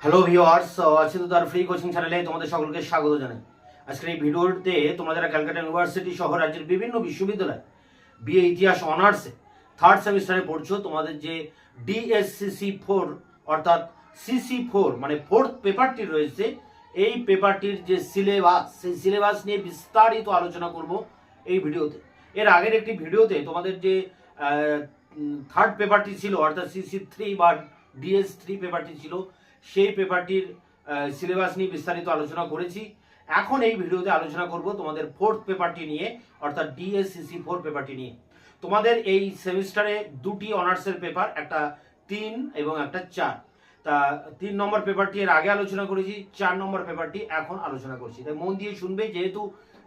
Hello viewers, আজকে তো তার ফ্রি কোচিং চ্যানেলে তোমাদের সকলকে স্বাগত জানাই। আজকের এই ভিডিওতে তোমরা যারা ক্যালকাটা ইউনিভার্সিটি সহ রাজ্যের বিভিন্ন বিশ্ববিদ্যালয় বিএ ইতিহাস অনার্সে থার্ড সেমিস্টারে পড়ছো, তোমাদের যে DSCC4 অর্থাৎ CC4 মানে ফোর্থ পেপারটি রয়েছে, এই পেপারটির যে সিলেবাস, সেই সিলেবাস নিয়ে বিস্তারিত আলোচনা করব এই ভিডিওতে। এর আগের একটি ভিডিওতে তোমাদের যে থার্ড পেপারটি ছিল অর্থাৎ CC3 বা DS3 পেপারটি ছিল, সেই পেপারটির সিলেবাস নিয়ে বিস্তারিত আলোচনা করেছি। এখন এই ভিডিওতে আলোচনা করব তোমাদের ফোর্থ পেপারটি নিয়ে অর্থাৎ DSCC4 পেপারটি নিয়ে। তোমাদের এই সেমিস্টারে দুটি অনার্সের পেপার, একটা 3 এবং একটা 4। তা 3 নম্বর পেপারটি এর আগে আলোচনা করেছি, 4 নম্বর পেপারটি এখন আলোচনা করছি। তাই মন দিয়ে শুনবে, যেহেতু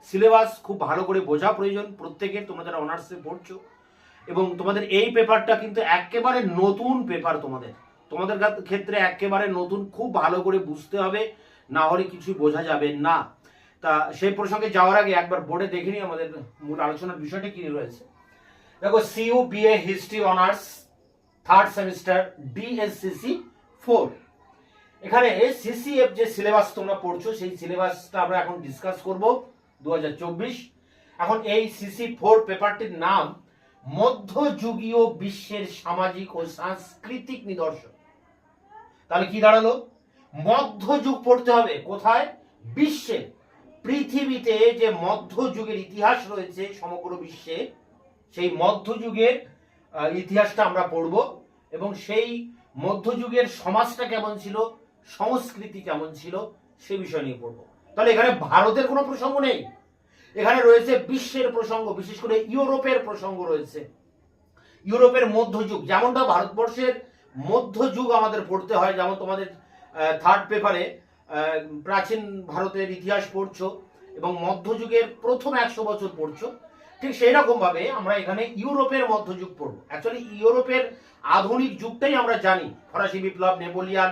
সিলেবাস খুব ভালো করে বোঝা প্রয়োজন প্রত্যেকের, তোমরা যারা অনার্সে পড়ছো। এবং তোমাদের এই পেপারটা কিন্তু একেবারে নতুন পেপার, তোমাদের ক্ষেত্রে একেবারে নতুন, খুব ভালো করে বুঝতে হবে, না হলে কিছু বোঝা যাবে না। তা সেই প্রসঙ্গে যাওয়ার আগে একবার বোর্ডে দেখে নিই আমাদের মূল আলোচনার বিষয়টা কি রয়েছে। দেখো, CU BA history honours third semester DSCC4। এখানে CCF যে সিলেবাস তোমরা পড়ছো, সেই সিলেবাসটা আমরা এখন ডিসকাস করব 2024। এখন এই CC4 পেপারটির নাম মধ্যযুগীয় বিশ্বের সামাজিক ও সাংস্কৃতিক নিদর্শন। তাহলে কি দাঁড়ালো? মধ্যযুগ পড়তে হবে কোথায়? বিশ্বে, পৃথিবীতে যে মধ্যযুগের ইতিহাস রয়েছে সমগ্র বিশ্বে, সেই মধ্যযুগের ইতিহাসটা আমরা পড়ব এবং সেই মধ্যযুগের সমাজটা কেমন ছিল, সংস্কৃতি কেমন ছিল, সে বিষয় নিয়ে পড়ব। তাহলে এখানে ভারতের কোনো প্রসঙ্গ নেই, এখানে রয়েছে বিশ্বের প্রসঙ্গ, বিশেষ করে ইউরোপের প্রসঙ্গ রয়েছে। ইউরোপের মধ্যযুগ, যেমনটা ভারতবর্ষের মধ্যযুগ আমাদের পড়তে হয়, যেমন তোমাদের থার্ড পেপারে প্রাচীন ভারতের ইতিহাস পড়ছো এবং মধ্যযুগের প্রথম 100 বছর পড়ছো, ঠিক সেই রকম ভাবে আমরা এখানে ইউরোপের মধ্যযুগ পড়বো। অ্যাকচুয়ালি ইউরোপের আধুনিক যুগটাই আমরা জানি, ফরাসি বিপ্লব, নেপোলিয়ান,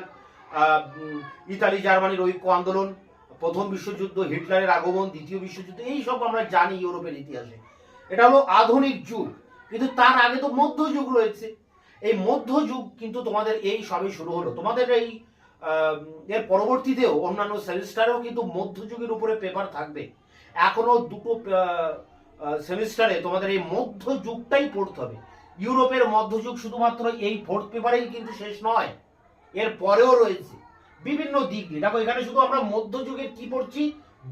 ইতালি জার্মানির ঐক্য আন্দোলন, প্রথম বিশ্বযুদ্ধ, হিটলারের আগমন, দ্বিতীয় বিশ্বযুদ্ধ, এই সব আমরা জানি ইউরোপের ইতিহাসে। এটা হলো আধুনিক যুগ, কিন্তু তার আগে তো মধ্যযুগ রয়েছে। এই মধ্যযুগ কিন্তু তোমাদের এই সবই শুরু হলো। তোমাদের এই এর পরবর্তীতেও অন্যান্য সেমিস্টারেও কিন্তু মধ্যযুগের উপরে পেপার থাকবে। এখনো দুটো সেমিস্টারে তোমাদের এই মধ্যযুগটাই পড়তে হবে। ইউরোপের মধ্যযুগ শুধুমাত্র এই ফোর্থ পেপারেই কিন্তু শেষ নয়, এর পরেও রয়েছে বিভিন্ন দিক দিয়ে। দেখো, এখানে শুধু আমরা মধ্যযুগের কি পড়ছি,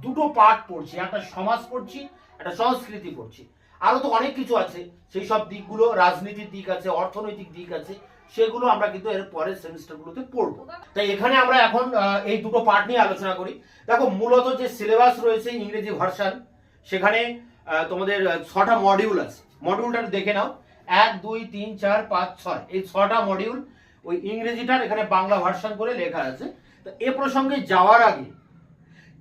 দুটো পার্ট পড়ছি, একটা সমাজ পড়ছি, একটা সংস্কৃতি পড়ছি। আরো তো অনেক কিছু আছে, সেই সব দিকগুলো, রাজনীতির দিক আছে, অর্থনৈতিক দিক আছে, সেগুলো আমরা কিন্তু এর পরের সেমিস্টারগুলোতে পড়বো। তাই এখানে আমরা এখন এই দুটো পার্ট নিয়ে আলোচনা করি। দেখো, মূলত যে সিলেবাস রয়েছে ইংরেজি ভার্সন, সেখানে তোমাদের 6টা মডিউল আছে। মডিউলটা দেখে নাও, 1 2 3 4 5 6, এই 6টা মডিউল। ওই ইংরেজিটার এখানে বাংলা ভার্সন করে লেখা আছে। তো এ প্রসঙ্গে যাওয়ার আগে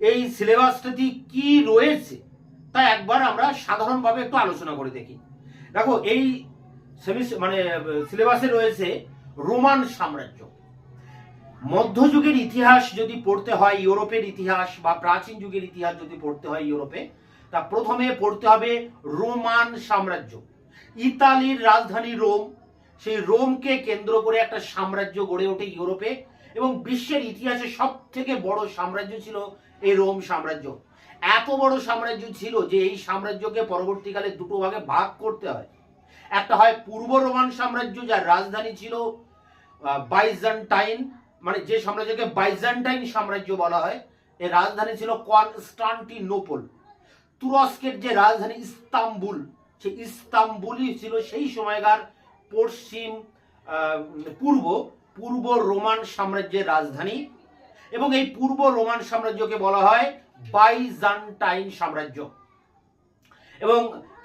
এই সিলেবাসটাতে কি রয়েছে তা একবার আমরা সাধারণভাবে একটু আলোচনা করে দেখি। দেখো, এই সিলেবাসে রয়েছে রোমান সাম্রাজ্য। মধ্যযুগের ইতিহাস যদি পড়তে হয়, ইউরোপের ইতিহাস বা প্রাচীন যুগের ইতিহাস যদি পড়তে হয় ইউরোপে, তা প্রথমে পড়তে হবে রোমান সাম্রাজ্য। ইতালির রাজধানী রোম, সেই রোমকে কেন্দ্র করে একটা সাম্রাজ্য গড়ে ওঠে ইউরোপে, এবং বিশ্বের ইতিহাসে সব থেকে বড় সাম্রাজ্য ছিল এই রোম সাম্রাজ্য। এত বড় সাম্রাজ্য ছিল যে এই সাম্রাজ্যকে পরবর্তীকালে দুটো ভাগে ভাগ করতে হয়। একটা হয় পূর্ব রোমান সাম্রাজ্য, যার রাজধানী ছিল বাইজেন্টাইন, মানে যে সাম্রাজ্যকে বাইজেন্টাইন সাম্রাজ্য বলা হয়, এর রাজধানী ছিল কনস্টান্টিনোপল। তুরস্কের যে রাজধানী ইস্তাম্বুল, সেই ইস্তাম্বুলই ছিল সেই সময়কার পূর্ব রোমান সাম্রাজ্যের রাজধানী। এবং এই পূর্ব রোমান সাম্রাজ্যকে বলা হয় বাইজেন্টাইন সাম্রাজ্য। এবং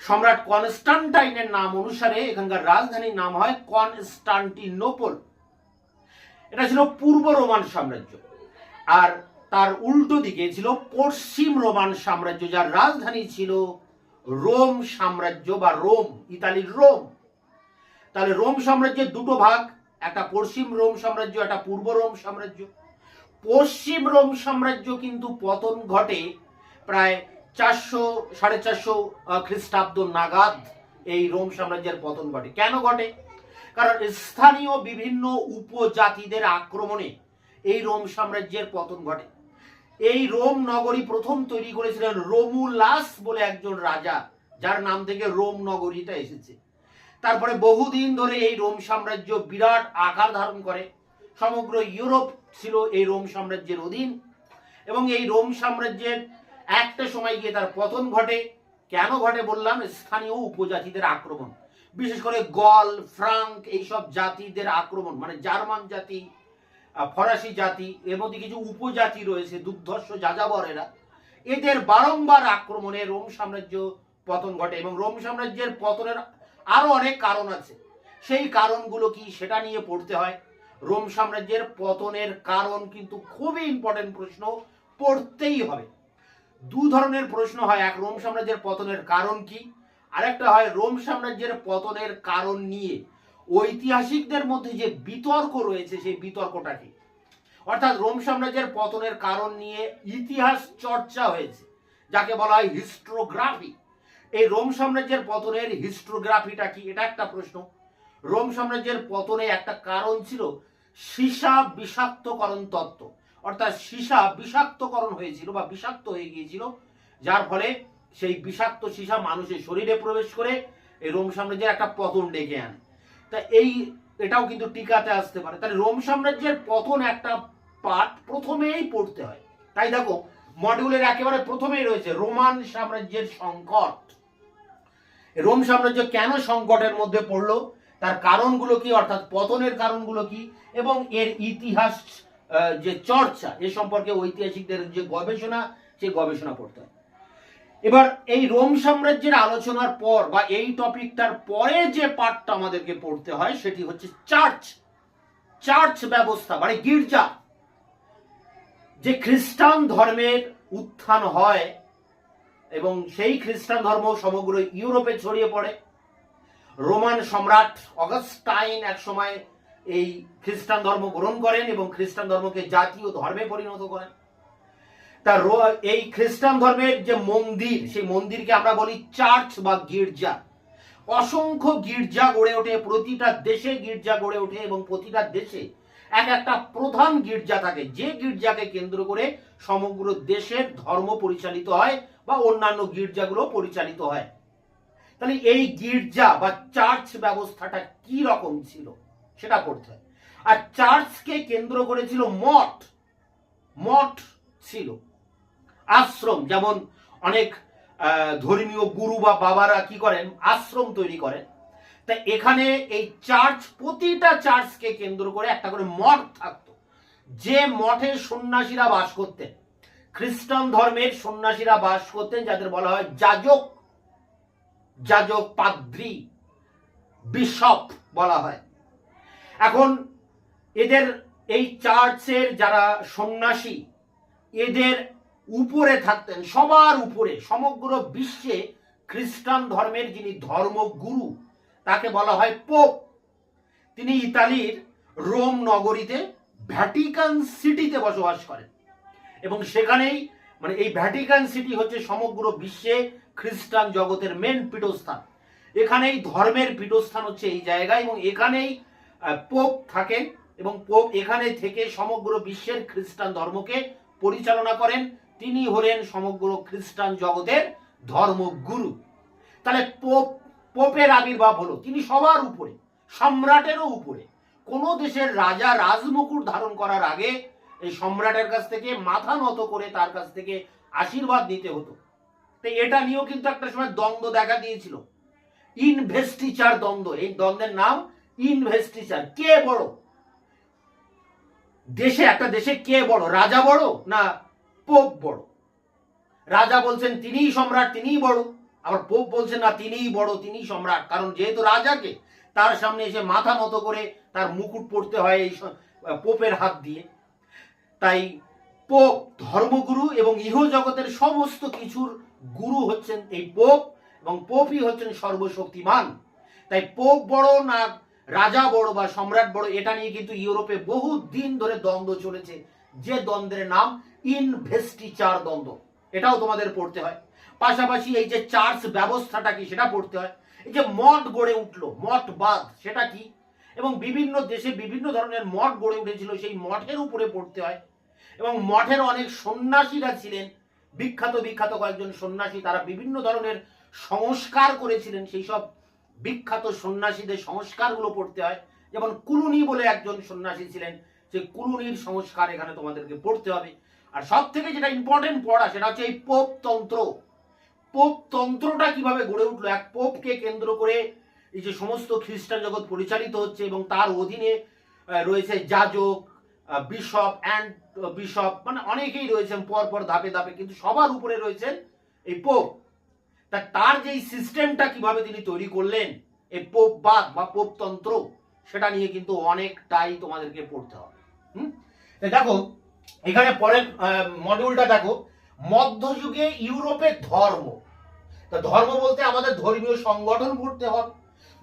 সম্রাট কনস্টান্টাইনের নাম অনুসারে এখানকার রাজধানীর নাম হয় কনস্টান্টিনোপল। এটা ছিল পূর্ব রোমান সাম্রাজ্য। আর তার উল্টো দিকে ছিল পশ্চিম রোমান সাম্রাজ্য, যার রাজধানী ছিল রোম সাম্রাজ্য বা রোম, ইতালির রোম। তাহলে রোম সাম্রাজ্যের দুটো ভাগ, একটা পশ্চিম রোম সাম্রাজ্য, একটা পূর্ব রোম সাম্রাজ্য। পশ্চিম রোম সাম্রাজ্য কিন্তু পতন ঘটে প্রায় 400-450 খ্রিস্টাব্দ নাগাদ। এই রোম সাম্রাজ্যের পতন ঘটে। কেন ঘটে? কারণ স্থানীয় বিভিন্ন উপজাতিদের আক্রমণে এই রোম সাম্রাজ্যের পতন ঘটে। এই রোম নগরী প্রথম তৈরি করেছিলেন রোমুলাস বলে একজন রাজা, যার নাম থেকে রোম নগরীটা এসেছে। তারপরে বহুদিন ধরে এই রোম সাম্রাজ্য বিরাট আকার ধারণ করে। সমগ্র ইউরোপ ছিল এই রোম সাম্রাজ্যের অধীন এবং এই রোম সাম্রাজ্যের একটা সময় গিয়ে তার পতন ঘটে। কেন ঘটে বললাম, স্থানীয় উপজাতিদের আক্রমণ, বিশেষ করে গল, ফ্রাঙ্ক এইসব জাতিদের আক্রমণ, মানে জার্মান জাতি, ফরাসি জাতি, এর মধ্যে কিছু উপজাতি রয়েছে দুর্ধর্ষ যাযাবর, এদের বারংবার আক্রমণে রোম সাম্রাজ্য পতন ঘটে। এবং রোম সাম্রাজ্যের পতনের আরো অনেক কারণ আছে, সেই কারণগুলো কি সেটা নিয়ে পড়তে হয়। রোম সাম্রাজ্যের পতনের কারণ কিন্তু খুবই ইম্পর্টেন্ট প্রশ্ন, পড়তেই হবে। দু ধরনের প্রশ্ন হয়, এক রোম সাম্রাজ্যের পতনের কারণ কি, আরেকটা হয় রোম সাম্রাজ্যের পতনের কারণ নিয়ে ঐতিহাসিকদের মধ্যে যে বিতর্ক রয়েছে সেই বিতর্কটা কি। অর্থাৎ রোম সাম্রাজ্যের পতনের কারণ নিয়ে ইতিহাস চর্চা হয়েছে, যাকে বলা হয় হিস্টোগ্রাফি। এই রোম সাম্রাজ্যের পতনের হিস্টোগ্রাফিটা কি, এটা একটা প্রশ্ন। রোম সাম্রাজ্যের পতনে একটা কারণ ছিল সীসা বিষাক্তকরণ তত্ত্ব, অর্থাৎ সীসা বিষাক্তকরণ হয়েছিল বা বিষাক্ত হয়ে গিয়েছিল, যার ফলে সেই বিষাক্ত সীসা মানুষের শরীরে প্রবেশ করে এই রোম সাম্রাজ্যের একটা পতন ডেকে আনে। তা এটাও কিন্তু টিকাতে আসতে পারে। তাহলে রোম সাম্রাজ্যের পতন একটা পাঠ প্রথমেই পড়তে হয়। তাই দেখো মডিউলের একেবারে প্রথমেই রয়েছে রোমান সাম্রাজ্যের সংকট। রোম সাম্রাজ্য কেন সংকটের মধ্যে পড়লো, তার কারণগুলো কি, অর্থাৎ পতনের কারণগুলো কি, এবং এর ইতিহাস যে চর্চা এ সম্পর্কে ঐতিহাসিকদের যে গবেষণা, সেই গবেষণা পড়তে হয়। এবার এই রোম সাম্রাজ্যের আলোচনার পর বা এই টপিকটার পরে যে পার্টটা আমাদেরকে পড়তে হয় সেটি হচ্ছে চার্চ ব্যবস্থা, মানে গির্জা। যে খ্রিস্টান ধর্মের উত্থান হয় এবং সেই খ্রিস্টান ধর্ম সমগ্র ইউরোপে ছড়িয়ে পড়ে। রোমান সম্রাট অগাস্টাইন এক সময় এই খ্রিস্টান ধর্ম গ্রহণ করেন এবং খ্রিস্টান ধর্মকে জাতীয় ধর্মে পরিণত করেন। তার এই খ্রিস্টান ধর্মের যে মন্দির, সেই মন্দিরকে আমরা বলি চার্চ বা গির্জা। অসংখ্য গির্জা গড়ে ওঠে, প্রতিটা দেশে গির্জা গড়ে ওঠে এবং প্রতিটা দেশে এক একটা প্রধান গির্জা থাকে, যে গির্জাকে কেন্দ্র করে সমগ্র দেশের ধর্ম পরিচালিত হয় বা অন্যান্য গির্জাগুলো পরিচালিত হয়। তাহলে এই গির্জা বা চার্চ ব্যবস্থাটা কি রকম ছিল সেটা পড়তে হয়। আর চার্চকে কেন্দ্র করেছিল মঠ ছিল, আশ্রম। যেমন অনেক ধর্মীয় গুরু বা বাবারা কি করেন, আশ্রম তৈরি করেন। তাই এখানে এই চার্চ, প্রতিটা চার্চকে কেন্দ্র করে একটা করে মঠ থাকতো, যে মঠে সন্ন্যাসীরা বাস করতেন। খ্রিস্টান ধর্মের সন্ন্যাসীরা বাস করতেন, যাদের বলা হয় যাজক, পাদ্রী, বিশপ বলা হয়। এখন এদের এই চার্চের যারা সন্ন্যাসী, এদের উপরে থাকতেন, সবার উপরে সমগ্র বিশ্বে খ্রিস্টান ধর্মের যিনি ধর্মগুরু তাকে বলা হয় পোপ। তিনি ইতালির রোম নগরীতে ভ্যাটিকান সিটিতে বসবাস করেন এবং সেখানেই, মানে এই ভ্যাটিকান সিটি হচ্ছে সমগ্র বিশ্বে খ্রিস্টান জগতের মেন পীঠস্থান। এখানেই ধর্মের পীঠস্থান হচ্ছে এই জায়গায় এবং এখানেই পোপ থাকেন এবং পোপ এখানে থেকে সমগ্র বিশ্বের খ্রিস্টান ধর্মকে পরিচালনা করেন। তিনি হলেন সমগ্র খ্রিস্টান জগতের ধর্মগুরু। তাহলে পোপের আবির্ভাব হলো, তিনি সবার উপরে, সম্রাটেরও উপরে। কোন দেশের রাজা রাজমুকুট ধারণ করার আগে এই সম্রাটের কাছ থেকে মাথা নত করে তার কাছ থেকে আশীর্বাদ নিতে হতো। তো এটা নিয়েও কিন্তু একটা সময় দ্বন্দ্ব দেখা দিয়েছিল, ইনভেস্টিচার দ্বন্দ্ব। এই দ্বন্দ্বের নাম ইনভেস্টিচার। কে বড় দেশে, একটা দেশে কে বড়, রাজা বড় না পোপ বড়? রাজা বলছেন তিনিই সম্রাট, তিনিই বড়, আবার পোপ বলছেন না তিনিই বড়, তিনিই সম্রাট। কারণ যেহেতু রাজাকে তার সামনে এসে মাথা নত করে তার মুকুট পড়তে হয় এই পোপের হাত দিয়ে। তাই পোপ ধর্মগুরু এবং ইহ জগতের সমস্ত কিছুর গুরু হচ্ছেন এই পোপ এবং পোপই হচ্ছেন সর্বশক্তিমান। তাই পোপ বড় না রাজা বড় বা সম্রাট বড়, এটা নিয়ে কিন্তু ইউরোপে বহু দিন ধরে দ্বন্দ্ব চলেছে, যে দ্বন্দ্বের নাম ইনভেস্টিচার দ্বন্দ্ব। এটাও তোমাদের পড়তে হয়। পাশাপাশি এই যে চার্চ ব্যবস্থাটা কি সেটা পড়তে হয়। এই যে মঠ গড়ে উঠলো, মঠবাদ, সেটা কি? এবং বিভিন্ন দেশে বিভিন্ন ধরনের মঠ গড়ে উঠেছিল, সেই মঠের উপরে পড়তে হয়। এবং মঠের অনেক সন্ন্যাসীরা ছিলেন, বিখ্যাত বিখ্যাত কয়েকজন সন্ন্যাসী, তারা বিভিন্ন ধরনের সংস্কার করেছিলেন। সেই সব বিখ্যাত সন্ন্যাসীদের সংস্কারগুলো পড়তে হয়। যেমন কুলুনি বলে একজন সন্ন্যাসী ছিলেন, সেই কুলুনির সংস্কার এখানে তোমাদেরকে পড়তে হবে। আর সব থেকে যেটা ইম্পর্টেন্ট পড়া সেটা হচ্ছে এই পোপ তন্ত্র। পোপ তন্ত্রটা কিভাবে গড়ে উঠলো, এক পোপকে কেন্দ্র করে এই যে সমস্ত খ্রিস্টান জগৎ পরিচালিত হচ্ছে, এবং তার অধীনে রয়েছে যাজক, বিশপ অ্যান্ড বিশপ, মানে অনেকেই রয়েছেন পরপর ধাপে ধাপে, কিন্তু সবার উপরে রয়েছেন এই পোপ। তার যে সিস্টেমটা কিভাবে তিনি তৈরি করলেন, এই পোপবাদ বা পোপতন্ত্র, সেটা নিয়ে কিন্তু অনেকটাই তোমাদেরকে পড়তে হবে। দেখো এখানে পরের মডিউলটা দেখো, মধ্যযুগে ইউরোপের ধর্ম। তা ধর্ম বলতে আমাদের ধর্মীয় সংগঠন পড়তে হবে।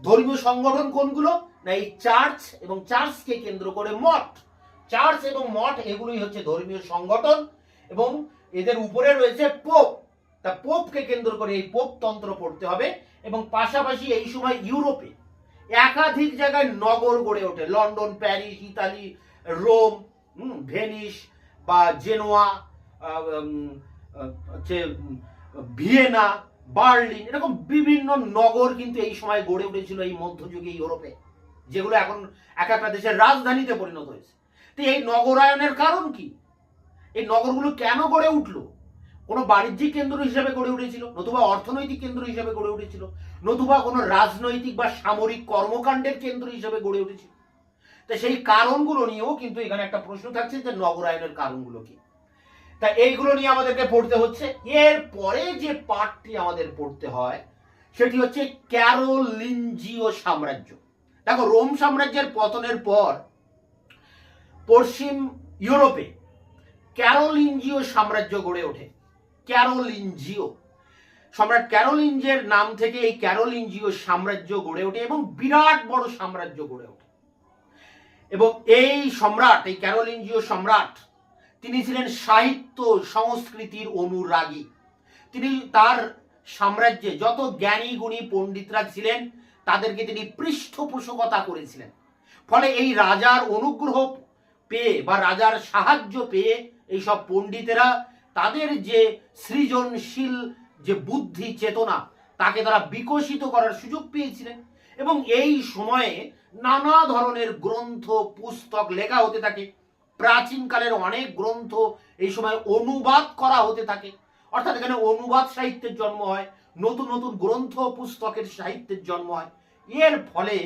ধর্মীয় সংগঠন কোনগুলো না, এই চার্চ এবং চার্চকে কেন্দ্র করে মঠ। চার্চ এবং মঠ এগুলোই হচ্ছে ধর্মীয় সংগঠন, এবং এদের উপরে রয়েছে পোপ। তা পোপকে কেন্দ্র করে এই পোপ তন্ত্র পড়তে হবে। এবং পাশাপাশি এই সময় ইউরোপে একাধিক জায়গায় নগর গড়ে ওঠে, London, Paris, Italy, Rome, Venice বা জেনোয়া, ভিয়েনা, বার্লিন, এরকম বিভিন্ন নগর কিন্তু এই সময় গড়ে উঠেছিল এই মধ্যযুগে ইউরোপে, যেগুলো এখন এক একটা দেশের রাজধানীতে পরিণত হয়েছে। তো এই নগরায়নের কারণ কি? এই নগরগুলো কেন গড়ে উঠলো? কোনো বাণিজ্যিক কেন্দ্র হিসেবে গড়ে উঠেছিল, নতুবা অর্থনৈতিক কেন্দ্র হিসেবে গড়ে উঠেছিল, নতুবা কোনো রাজনৈতিক বা সামরিক কর্মকাণ্ডের কেন্দ্র হিসেবে গড়ে উঠেছিল। তো সেই কারণগুলো নিয়েও কিন্তু এখানে একটা প্রশ্ন থাকছে যে নগরায়নের কারণগুলো কি। তা এইগুলো নিয়ে আমাদেরকে পড়তে হচ্ছে। এর পরে যে পার্টটি আমাদের পড়তে হয় সেটি হচ্ছে ক্যারোলিঞ্জিয় সাম্রাজ্য। দেখো রোম সাম্রাজ্যের পতনের পর পশ্চিম ইউরোপে ক্যারোলিঞ্জিয় সাম্রাজ্য গড়ে ওঠে। ক্যারোলিঞ্জিয় সম্রাট ক্যারোলিঞ্জের নাম থেকে এই ক্যারোলিঞ্জিয় সাম্রাজ্য গড়ে ওঠে, এবং বিরাট বড় সাম্রাজ্য গড়ে ওঠে। এবং এই সম্রাট, এই ক্যারোলিঞ্জিয় সম্রাট, তিনি ছিলেন সাহিত্য সংস্কৃতির অনুরাগী। তিনি তার সাম্রাজ্যে যত জ্ঞানী গুণী পণ্ডিতরা ছিলেন তাদেরকে তিনি পৃষ্ঠপোষকতা করেছিলেন। ফলে এই রাজার অনুগ্রহ পেয়ে বা রাজার সাহায্য পেয়ে এইসব পণ্ডিতেরা তাদের যে সৃজনশীল যে বুদ্ধি চেতনা তাকে তারা বিকশিত করার সুযোগ পেয়েছিলেন। এবং এই সময়ে নানা ধরনের গ্রন্থ পুস্তক লেখা হতে থাকে। প্রাচীনকালের অনেক গ্রন্থ এই সময় অনুবাদ করা হতে থাকে, অর্থাৎ এখানে অনুবাদ সাহিত্যের জন্ম হয়, নতুন নতুন গ্রন্থ পুস্তকের সাহিত্যের জন্ম হয়। এর ফলে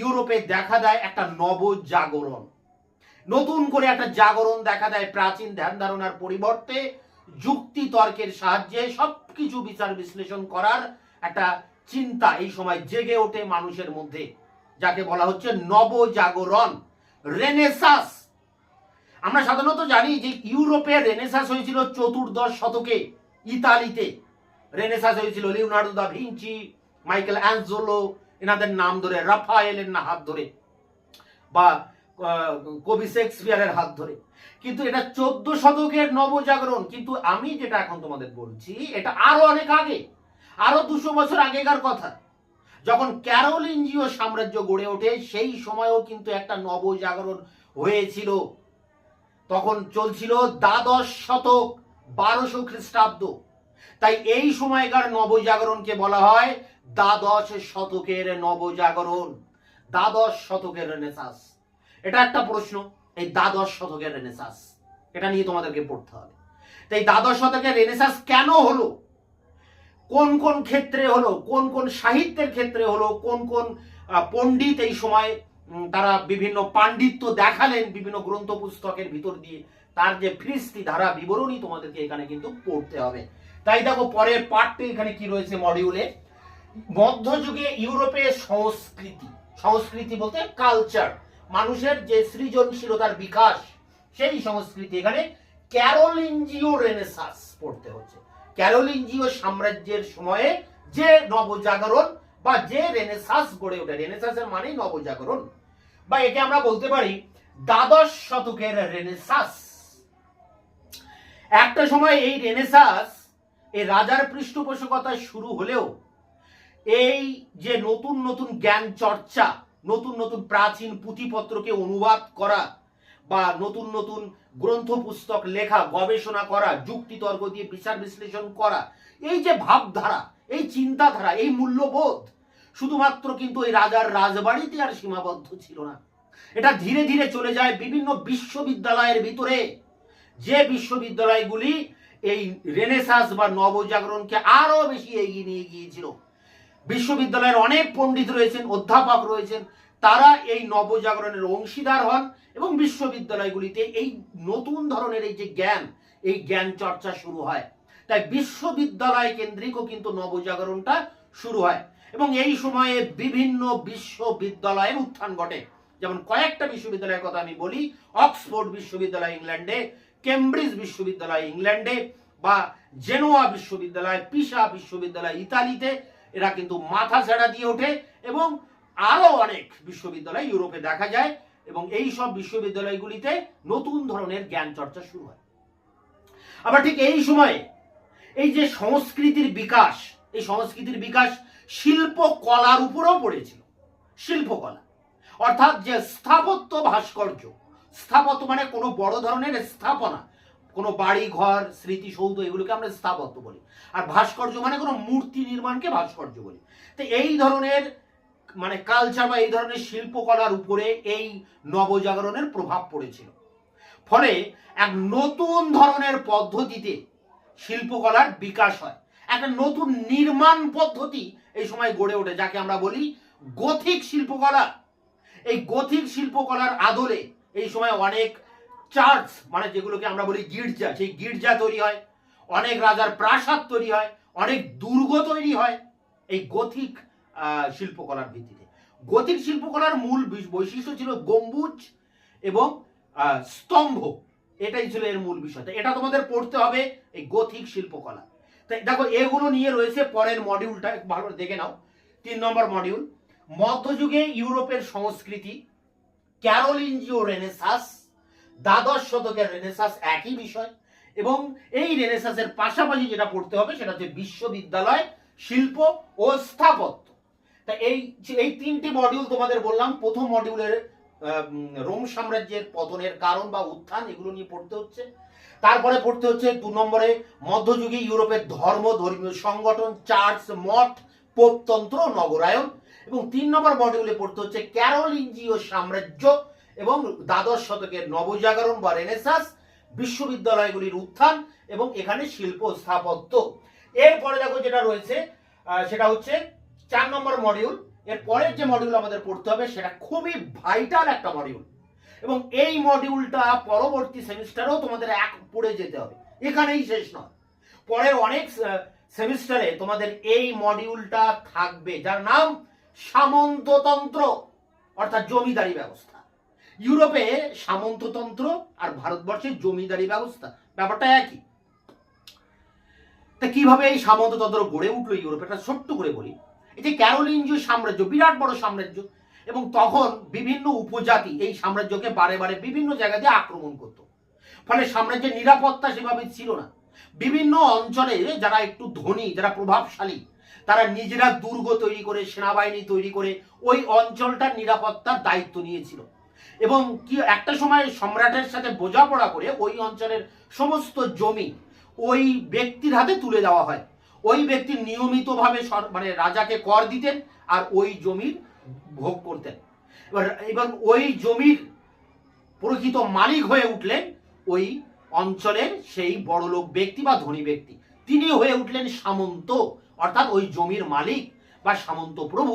ইউরোপে দেখা দেয় একটা নবজাগরণ, নতুন করে একটা জাগরণ দেখা দেয়। প্রাচীন ধ্যান ধারণার পরিবর্তে যুক্তি তর্কের সাহায্যে সবকিছু বিচার বিশ্লেষণ করার একটা চিন্তা এই সময় জেগে ওঠে মানুষের মধ্যে, যাকে বলা হচ্ছে নবজাগরণ, রেনেসাস। আমরা সাধারণত জানি যে ইউরোপে রেনেসাস হয়েছিল 14শ শতকে ইতালিতে। রেনেসাস হয়েছিল Leonardo da Vinci, Michael Angelo, এনাদের নাম ধরে, রাফায়েলের হাত ধরে, বা কবি শেক্সপিয়ারের হাত ধরে। কিন্তু এটা 14 শতকের নবজাগরণ। কিন্তু আমি যেটা এখন তোমাদের বলছি এটা আরো অনেক আগে, আরো 200 বছর আগেকার কথা। যখন ক্যারোলিঞ্জিয় সাম্রাজ্য গড়ে ওঠে সেই সময়ও কিন্তু একটা নবজাগরণ হয়েছিল। তখন চলছিল দ্বাদশ শতক, 1200 খ্রিস্টাব্দ। তাই এই সময়কার নবজাগরণকে বলা হয় দ্বাদশ শতকের নবজাগরণ, দ্বাদশ শতকের রেনেসাস। এটা একটা প্রশ্ন, এই দ্বাদশ শতকের রেনেসাস, এটা নিয়ে তোমাদেরকে পড়তে হবে। তো এই দ্বাদশ শতকের রেনেসাস কেন হলো, কোন কোন ক্ষেত্রে হলো, কোন কোন সাহিত্যের ক্ষেত্রে হলো, কোন কোন পণ্ডিত এই সময় তারা বিভিন্ন পাণ্ডিত্য দেখালেন বিভিন্ন গ্রন্থ পুস্তকের ভিতর দিয়ে, তার যে ফিরিস্তি ধারা বিবরণী তোমাদেরকে এখানে কিন্তু পড়তে হবে। তাই দেখো পরের পার্টে এখানে কি রয়েছে মডিউলে, মধ্যযুগে ইউরোপের সংস্কৃতি। সংস্কৃতি বলতে কালচার, মানুষের যে সৃজনশীলতার বিকাশ, সেই সংস্কৃতি। এখানে ক্যারোলিঞ্জিও রেনেসাস পড়তে হচ্ছে। ক্যারোলিঞ্জিও সাম্রাজ্যের সময়ে যে নবজাগরণ বা যে রেনেসাস গড়ে ওঠে, রেনেসাসের মানেই নবজাগরণ, বা একে আমরা বলতে পারি দ্বাদশ শতকের রেনেসাস। একটা সময় এই রেনেসাস এই রাজার পৃষ্ঠপোষকতায় শুরু হলেও এই যে নতুন নতুন জ্ঞান চর্চা, নতুন নতুন প্রাচীন পুঁথিপত্রকে অনুবাদ করা বা নতুন নতুন গ্রন্থ পুস্তক লেখা, গবেষণা করা, যুক্তিতর্ক দিয়ে বিচার বিশ্লেষণ করা, এই যে ভাবধারা, এই চিন্তাধারা, এই মূল্যবোধ শুধুমাত্র কিন্তু এই রাজার রাজবাড়িতে আর সীমাবদ্ধ ছিল না। এটা ধীরে ধীরে চলে যায় বিভিন্ন বিশ্ববিদ্যালয়ের ভিতরে, যে বিশ্ববিদ্যালয়গুলি এই রেনেসাঁস বা নবজাগরণকে আরো বেশি এগিয়ে নিয়ে গিয়েছিল। বিশ্ববিদ্যালয়ের অনেক পণ্ডিত রয়েছেন, অধ্যাপক রয়েছেন, তারা এই নবজাগরণের অংশীদার হন এবং বিশ্ববিদ্যালয়গুলিতে এই নতুন ধরনের এই যে জ্ঞান, এই জ্ঞান চর্চা শুরু হয়। তাই বিশ্ববিদ্যালয় কেন্দ্রিকও কিন্তু নবজাগরণটা শুরু হয় এবং এই সময়ে বিভিন্ন বিশ্ববিদ্যালয়ের উত্থান ঘটে। যেমন কয়েকটা বিশ্ববিদ্যালয়ের কথা আমি বলি, অক্সফোর্ড বিশ্ববিদ্যালয় ইংল্যান্ডে, কেমব্রিজ বিশ্ববিদ্যালয় ইংল্যান্ডে, বা জেনোয়া বিশ্ববিদ্যালয়, পিসা বিশ্ববিদ্যালয় ইতালিতে, এরা কিন্তু মাথা ছেড়া দিয়ে ওঠে এবং আরো অনেক বিশ্ববিদ্যালয় ইউরোপে দেখা যায় এবং এই সব বিশ্ববিদ্যালয়গুলিতে নতুন ধরনের জ্ঞান চর্চা শুরু হয়। আবার ঠিক এই সময়ে এই যে সংস্কৃতির বিকাশ, এই সংস্কৃতির বিকাশ শিল্পকলার উপরও পড়েছিল। শিল্পকলা অর্থাৎ যে স্থাপত্য ভাস্কর্য, স্থাপত্য মানে কোনো বড় ধরনের স্থাপনা, কোনো বাড়ি ঘর, স্মৃতিসৌধ, এগুলোকে আমরা স্থাপত্য বলি। আর ভাস্কর্য মানে কোনো মূর্তি নির্মাণকে ভাস্কর্য বলি। তো এই ধরনের মানে কালচার বা এই ধরনের শিল্পকলার উপরে এই নবজাগরণের প্রভাব পড়েছিল। ফলে এক নতুন ধরনের পদ্ধতিতে শিল্পকলার বিকাশ হয়, একটা নতুন নির্মাণ পদ্ধতি এই সময় গড়ে ওঠে, যাকে আমরা বলি গথিক শিল্পকলা। এই গথিক শিল্পকলার আদলে এই সময় অনেক চার্চ, মানে যেগুলোকে আমরা বলি গির্জা, সেই গির্জা তৈরি হয়, অনেক রাজার প্রাসাদ তৈরি হয়, অনেক দুর্গ তৈরি হয় এই গথিক শিল্পকলার ভিত্তিতে। গথিক শিল্পকলার মূল বৈশিষ্ট্য ছিল গম্বুজ এবং স্তম্ভ, এটাই ছিল এর মূল বিষয়। এটা তোমাদের পড়তে হবে, এই গথিক শিল্পকলা। তাই দেখো এগুলো নিয়ে রয়েছে পরের মডিউলটা, ভালো দেখে নাও। 3 নম্বর মডিউল, মধ্যযুগে ইউরোপের সংস্কৃতি, ক্যারোলিঞ্জিও রেনেসাঁস, দ্বাদশ শতকের রেনেসাঁস একই বিষয়। এবং এই রেনেসাঁসের পাশাপাশি যেটা পড়তে হবে সেটা হচ্ছে বিশ্ববিদ্যালয়, শিল্প ও স্থাপত্য। তা এই 3টি মডিউল তোমাদের বললাম। প্রথম মডিউলের রোম সাম্রাজ্যের পতনের কারণ বা উত্থান, এগুলো নিয়ে পড়তে হচ্ছে। তারপরে পড়তে হচ্ছে 2 নম্বরে মধ্যযুগে ইউরোপের ধর্মীয় সংগঠন, চার্চ, মঠ, পোপতন্ত্র, নগরায়ন। এবং 3 নম্বর মডিউলে পড়তে হচ্ছে ক্যারোলিঞ্জিয় সাম্রাজ্য এবং দ্বাদশ শতকের নবজাগরণ বা রেনেসাঁস, বিশ্ববিদ্যালয়গুলির উত্থান এবং এখানে শিল্প স্থাপত্য। এরপরে দেখো যেটা রয়েছে সেটা হচ্ছে 4 নম্বর মডিউল। এর পরের যে মডিউল আমাদের পড়তে হবে সেটা খুবই ভাইটাল একটা মডিউল এবং এই মডিউলটা পরবর্তী সেমিস্টারেও তোমাদের পড়ে যেতে হবে, এখানেই শেষ নয়। পরের অনেক সেমিস্টারে তোমাদের এই মডিউলটা থাকবে, যার নাম সামন্ততন্ত্র, অর্থাৎ জমিদারি ব্যবস্থা। ইউরোপে সামন্ততন্ত্র আর ভারতবর্ষের জমিদারি ব্যবস্থা ব্যাপারটা একই। তা কিভাবে এই সামন্ততন্ত্র গড়ে উঠলো ইউরোপে, এটা ছোট্ট করে বলি। এই যে ক্যারোলিঞ্জীয় সাম্রাজ্য, বিরাট বড় সাম্রাজ্য, এবং তখন বিভিন্ন উপজাতি এই সাম্রাজ্যকে বারে বারে বিভিন্ন জায়গা দিয়ে আক্রমণ করত। ফলে সাম্রাজ্যের নিরাপত্তা সেভাবে ছিল না। বিভিন্ন অঞ্চলে যারা একটু ধনী, যারা প্রভাবশালী, তারা নিজেরা দুর্গ তৈরি করে, সেনাবাহিনী তৈরি করে ওই অঞ্চলটার নিরাপত্তার দায়িত্ব নিয়েছিল। এবং কি একটা সময় সম্রাটের সাথে বোঝাপড়া করে ওই অঞ্চলের সমস্ত জমি ওই ব্যক্তির হাতে তুলে দেওয়া হয়। ওই ব্যক্তি নিয়মিতভাবে মানে রাজাকে কর দিতেন আর ওই জমির ভোগ করতেন। এবার ওই জমির প্রকৃত মালিক হয়ে উঠলেন ওই অঞ্চলের সেই বড়লোক ব্যক্তি বা ধনী ব্যক্তি, তিনি হয়ে উঠলেন সামন্ত, অর্থাৎ ওই জমির মালিক বা সামন্ত প্রভু।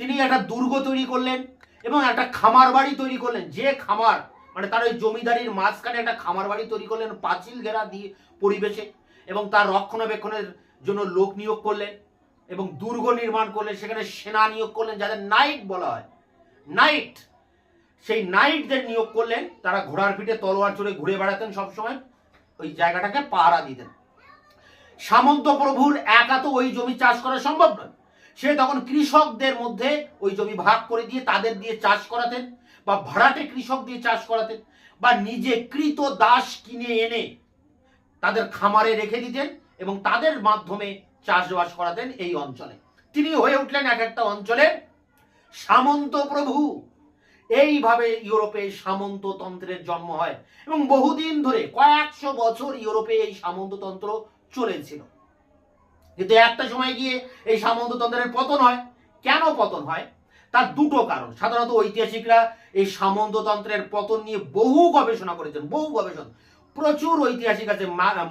তিনি একটা দুর্গ তৈরি করলেন এবং একটা খামার বাড়ি তৈরি করলেন। যে খামার মানে তার ওই জমিদারির মাঝখানে একটা খামার বাড়ি তৈরি করলেন পাঁচিল ঘেরা দিয়ে পরিবেশে, এবং তার রক্ষণাবেক্ষণের জন্য লোক নিয়োগ করলেন এবং দুর্গ নির্মাণ করলেন। সেখানে সেনা নিয়োগ করলেন, যাদের নাইট বলা হয়, নাইট, সেই নাইটদের নিয়োগ করলেন। তারা ঘোড়ার পিঠে তলোয়ার চড়ে ঘুরে বেড়াতেন, সবসময় ওই জায়গাটাকে পাহারা দিতেন। সামন্ত প্রভুর একা তো ওই জমি চাষ করা সম্ভব নয়। সে তখন কৃষকদের মধ্যে ওই জমি ভাগ করে দিয়ে তাদের দিয়ে চাষ করাতেন, বা ভাড়াটে কৃষক দিয়ে চাষ করাতেন, বা নিজে কৃত দাস কিনে এনে তাদের খামারে রেখে দিতেন এবং তাদের মাধ্যমে চাষবাস করাতেন এই অঞ্চলে। তিনি হয়ে উঠলেন এক একটা অঞ্চলের সামন্ত প্রভু। এইভাবে ইউরোপে সামন্ততন্ত্রের জন্ম হয় এবং বহুদিন ধরে কয়েকশো বছর ইউরোপে এই সামন্ততন্ত্র চলেছিল। কিন্তু একটা সময় গিয়ে এই সামন্ততন্ত্রের পতন হয়। কেন পতন হয় তার দুটো কারণ। সাধারণত ঐতিহাসিকরা এই সামন্ততন্ত্রের পতন নিয়ে বহু গবেষণা করেছেন, বহু গবেষণা, প্রচুর ঐতিহাসিক আছে।